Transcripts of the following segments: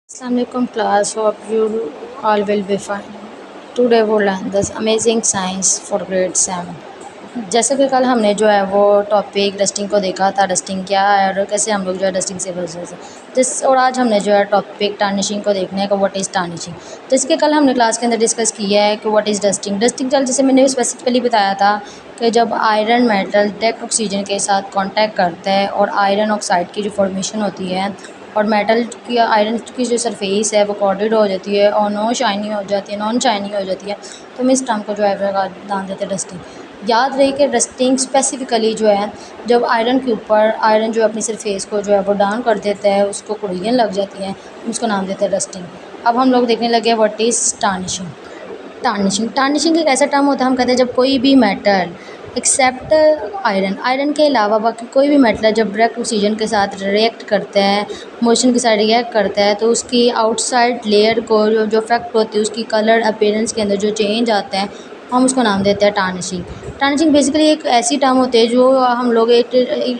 Assalamualaikum class, hope you all will be fine. Today we learn this amazing science for grade 7. जैसे कि कल हमने जो है वो टॉपिक डस्टिंग को देखा था, डस्टिंग क्या है और कैसे हम लोग जो है डस्टिंग से बच सकते और आज हमने जो है टॉपिक टार्निशिंग को देखना है कि व्हाट इज़ टार्निशिंग। जैसे कि कल हमने क्लास के अंदर डिस्कस किया है कि व्हाट इज़ डस्टिंग। डस्टिंग कल जैसे मैंने स्पेसिफिकली बताया था कि जब आयरन मेटल डायरेक्ट ऑक्सीजन के साथ कांटेक्ट करता है और आयरन ऑक्साइड की जो फॉर्मेशन होती है और मेटल की आयरन की जो सरफेस है वो कॉर्डेड हो जाती है और नॉन शाइनी हो जाती है, तो हम इस टर्म को जो है नाम देते हैं डस्टिंग। याद रहे कि डस्टिंग स्पेसिफिकली जो है जब आयरन के ऊपर आयरन जो अपनी सरफेस को जो है वो डाउन कर देता है, उसको कुड़ियन लग जाती हैं, उसको नाम देते हैं डस्टिंग। अब हम लोग देखने लगे व्हाट इज़ टार्निशिंग। टार्निशिंग एक ऐसा टर्म होता है, हम कहते हैं जब कोई भी मेटल एक्सेप्ट आयरन के अलावा बाकी कोई भी मेटल जब डायरेक्ट ऑक्सीजन के साथ रिएक्ट करता है, मोशन के साथ रिएक्ट करता है, तो उसकी आउटसाइड लेयर को जो इफेक्ट होती है, उसकी कलर अपीयरेंस के अंदर जो चेंज आता है, हम उसको नाम देते हैं टार्निशिंग। टार्निशिंग बेसिकली एक ऐसी टर्म होती है जो हम लोग it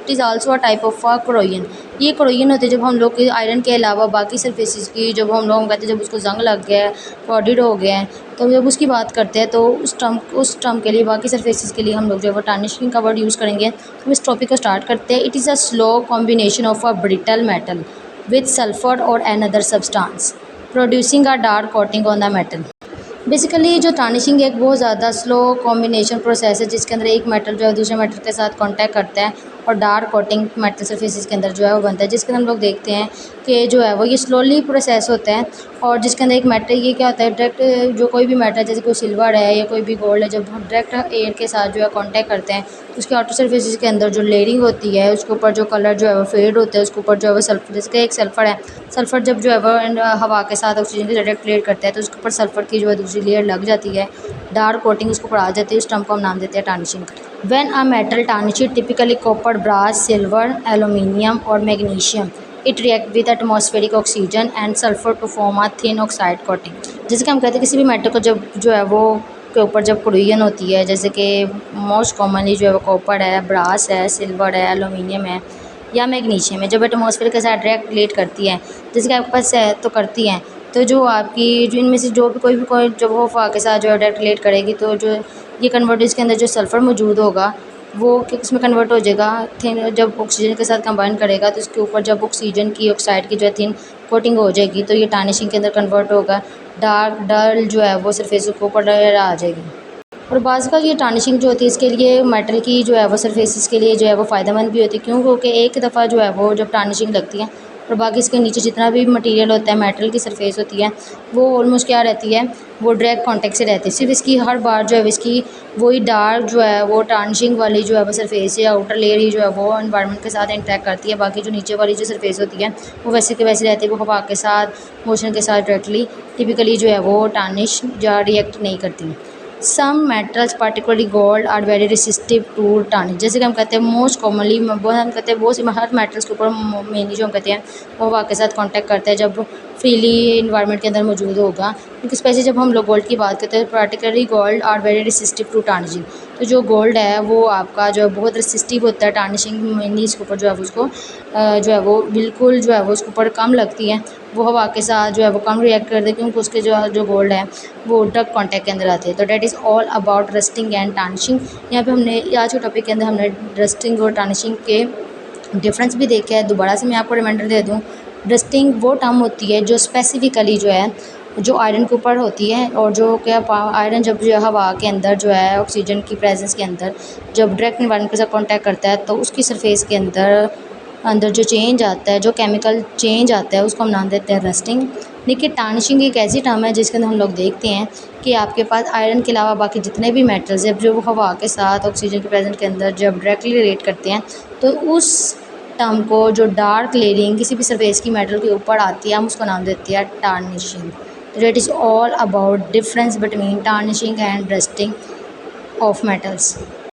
is also a type of corrosion. ये क्रोयन होते हैं जब हम लोग आयरन के अलावा बाकी सरफेसिस की जब हम लोग कहते हैं जब उसको जंग लग गया है, कॉर्डेड हो गया है, तो जब उसकी बात करते हैं तो उस टर्म के लिए बाकी सरफेसिस के लिए हम लोग जो है वो टार्निशिंग का वर्ड यूज़ करेंगे। तो इस टॉपिक को स्टार्ट करते हैं। It is a slow combination of a brittle metal with sulphur और another substance producing a dark coating on the metal. Basically जो टार्निशिंग एक बहुत ज़्यादा स्लो कॉम्बिनेशन प्रोसेस है जिसके अंदर एक मेटल जो है दूसरे मेटल के साथ कांटेक्ट करता है और डार्क कोटिंग मेटल सरफेसिस के अंदर जो है वो बनता है, जिसके अंदर हम लोग देखते हैं कि जो है वो ये स्लोली प्रोसेस होता है। और जिसके अंदर एक मेटल ये क्या होता है, डायरेक्ट जो कोई भी मेटल जैसे कोई सिल्वर है या कोई भी गोल्ड है, जब हम डायरेक्ट एयर के साथ जो है कॉन्टैक्ट करते हैं तो उसके आउटर सरफेसिस के अंदर जो लेयरिंग होती है उसके ऊपर जो कलर जो है वो फेड होता है, उसके ऊपर जो है वो सल्फर, जैसे कि एक सल्फर है, सल्फर जब जो है वो हवा के साथ ऑक्सीजन के डायरेक्ट रिएक्ट करता है तो उसके ऊपर सल्फर की जो है दूसरी लेयर लग जाती है, डार्क कोटिंग उसको ऊपर आ जाती है। उस टर्म को हम नाम देते हैं tarnishing. When a metal tarnish typically copper, brass, silver, aluminium और magnesium, it react with atmospheric oxygen and sulphur to form a thin oxide coating. जैसे कि हम कहते हैं किसी भी मेटल को जब जो है वो के ऊपर जब कुड़ियन होती है, जैसे कि मोस्ट कॉमनली जो है वो कॉपर है, ब्रास है, सिल्वर है, एल्यूमिनियम है या मैग्नीशियम है, जब एटमॉस्फेयर के साथ डायरेक्ट रिलेट करती है, जैसे कि आपके पास है तो करती हैं, तो जो आपकी जो इनमें से जो भी कोई जब वो हवा के साथ जो है डायरेक्ट रिलेट करेगी तो जो ये कन्वर्ट इसके अंदर जो सल्फ़र मौजूद होगा वो किस में कन्वर्ट हो जाएगा, थिन जब ऑक्सीजन के साथ कंबाइन करेगा तो इसके ऊपर जब ऑक्सीजन की ऑक्साइड की जो है थिन कोटिंग हो जाएगी तो ये टार्निशिंग के अंदर कन्वर्ट होगा, डार्क डल जो है वो सरफेस के ऊपर आ जाएगी। और बाज़ का ये टार्निशिंग जो होती है इसके लिए मेटल की जो है वो सरफेसिस के लिए जो है वो फ़ायदेमंद भी होती है, क्यों? क्योंकि एक दफ़ा जो है वो जब टार्निशिंग लगती है और बाकी इसके नीचे जितना भी मटेरियल होता है, मेटल की सरफेस होती है, वो ऑलमोस्ट क्या रहती है, वो डायरेक्ट कांटेक्ट से रहती है। सिर्फ इसकी हर बार जो है इसकी वही डार्क जो है वो टार्निशिंग वाली जो है वो सरफेस या आउटर लेयर ही जो है वो एनवायरनमेंट के साथ इंटरेक्ट करती है, बाकी जो नीचे वाली जो सरफेस होती है वो वैसे के वैसे रहती है, वो हवा के साथ मोशन के साथ डायरेक्टली टिपिकली जो है वो टार्निश या रिएक्ट नहीं करती। Some metals particularly gold are very resistive to tarnish. जैसे कि हम कहते हैं मोस्ट कॉमनली हम कहते हैं बहुत सी हर मेटल्स के ऊपर मेनली जो हम कहते हैं वो हवा के साथ कांटेक्ट करते हैं जब फ्रीली इन्वायरमेंट के अंदर मौजूद होगा, क्योंकि स्पेशली जब हम लोग गोल्ड की बात करते हैं particularly gold are very resistive to tarnishing. तो जो गोल्ड है वो आपका जो बहुत रेसिस्टिव होता है टार्निशिंग, मेनली इसके ऊपर जो है उसको जो है वो बिल्कुल जो है वो उसके ऊपर कम लगती है, वो हवा के साथ जो है वो कम रिएक्ट करते हैं, क्योंकि उसके जो गोल्ड है वो डायरेक्ट कॉन्टैक्ट के अंदर आते हैं। तो that is all about rusting and tarnishing. यहाँ पे हमने आज के टॉपिक के अंदर हमने रस्टिंग और टार्निशिंग के डिफरेंस भी देखा है। दोबारा से मैं आपको रिमाइंडर दे दूँ, रस्टिंग वो टर्म होती है जो स्पेसिफिकली जो है जो आयरन के ऊपर होती है और जो क्या आयरन जब जो है हवा के अंदर जो है ऑक्सीजन की प्रेजेंस के अंदर जब डायरेक्ट इन्वायरमेंट के साथ कॉन्टैक्ट करता है तो उसकी सरफेस के अंदर अंदर जो चेंज आता है, जो केमिकल चेंज आता है, उसको हम नाम देते हैं रस्टिंग। देखिए टार्निशिंग एक ऐसी टर्म है जिसके अंदर हम लोग देखते हैं कि आपके पास आयरन के अलावा बाकी जितने भी मेटल्स हैं जो हवा के साथ ऑक्सीजन के प्रेजेंट के अंदर जब डायरेक्टली रिलेट करते हैं तो उस टर्म को जो डार्क लेयरिंग किसी भी सरफेस की मेटल के ऊपर आती है हम उसको नाम देते हैं टार्निशिंग। तो that is all about difference between tarnishing and rusting of metals.